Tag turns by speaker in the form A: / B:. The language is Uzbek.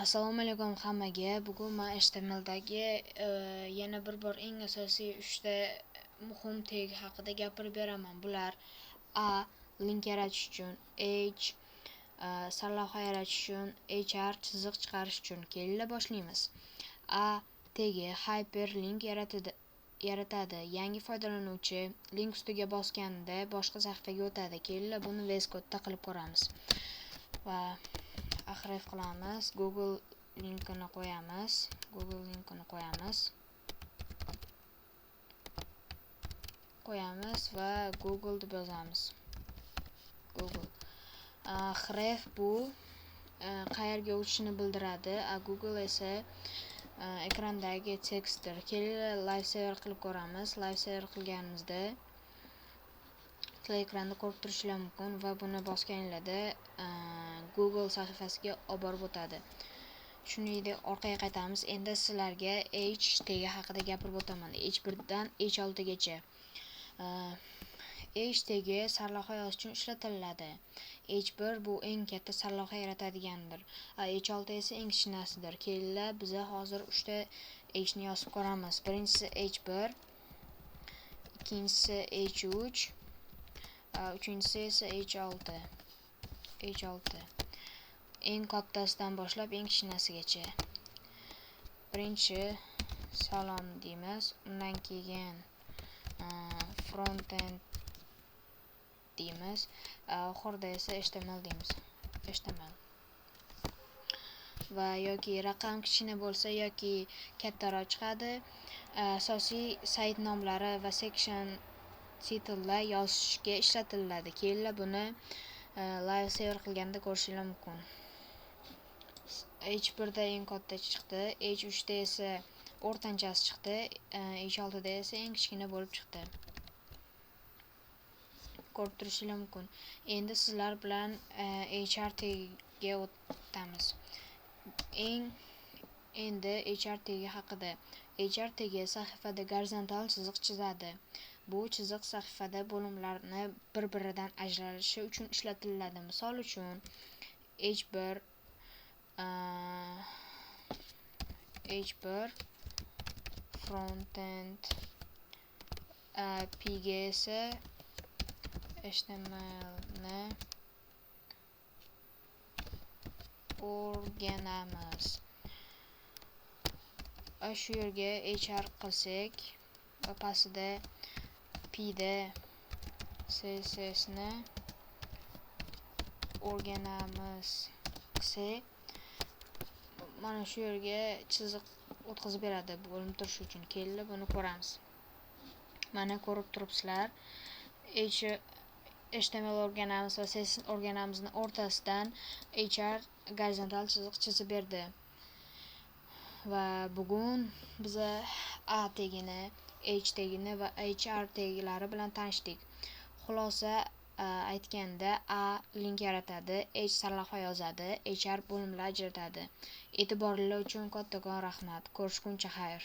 A: Assalomu alaykum hammaga. Bugun men HTMLdagi yana bir bor eng asosiy 3 ta muhim tag haqida gapirib beraman. Bular A link yaratish uchun, H sarlavha yaratish uchun, HR chiziq chiqarish uchun. Kelinglar boshlaymiz. A tagi hyperlink yaratadi. Yangi foydalanuvchi link ustiga bosganda boshqa sahifaga o'tadi. Kelinglar buni VS Code'da qilib ko'ramiz. Va href qilamiz. Google linkini qo'yamiz va Google deb yozamiz. Google. Href bu qayerga o'tishini bildiradi. Google esa ekrandagi tekstdir. Kelinglar live saver qilib ko'ramiz. Live saver qilganimizda ekranda ko'rib turishlar mumkin va buni bosganinglarda Google sahifasiga olib borib o'tadi. Shuningdek, orqaga qaytamiz. Endi sizlarga H tagi haqida gapirib o'taman. H1 dan H6 gacha. H tagi sarlavha yozish uchun ishlatiladi. H1 bu eng katta sarlavha yaratadigandir. H6 esa eng kichkinasidir. Kelinglar biz hozir 3 ta H ni yozib ko'ramiz. Birinchisi H1, ikkinchisi H3, uchinchisi esa H6. Eng kattasidan boshlab eng kichkinasigacha. Birinchi salom deymiz, undan keyin frontend deymiz, oxirida esa HTML deymiz. HTML. Va yoki raqam kichkina bo'lsa yoki kattaroq chiqadi. Asosiy sayt nomlari va section titlelar yozishga ishlatiladi. Kelinglar buni live saver qilganda ko'rishingiz mumkin. H1 da eng katta chiqdi, H3 da esa o'rtanchasi chiqdi, H6 da esa eng kichkina bo'lib chiqdi. Ko'rib turishingiz mumkin. Endi sizlar bilan HR tagiga o'tamiz. Endi HR tagi haqida. HR tagi sahifada gorizontal chiziq chizadi. Bu chiziq sahifada bo'limlarni bir-biridan ajralishi uchun ishlatiladi. Misol uchun H1 frontend, P ga esa HTML ni o'rganamiz. Shu yerga HR qilsak va pastida P da CSS ni o'rganamiz desak, mana shu yerga chiziq o'tkazib beradi bo'linib turish uchun. Kelinglar buni ko'ramiz. Mana ko'rib turibsizlar. HTML o'rganamiz va CSS o'rganamizning o'rtasidan HR gorizontal chiziq chizib berdi. Va bugun biz A tagini, H tagini va HR taglari bilan tanishdik. Xulosa aytganda A link yaratadi, H sarlavha yozadi, HR bo'limlar ajratadi. E'tiboringlar uchun kattakon rahmat. Ko'rishguncha xayr.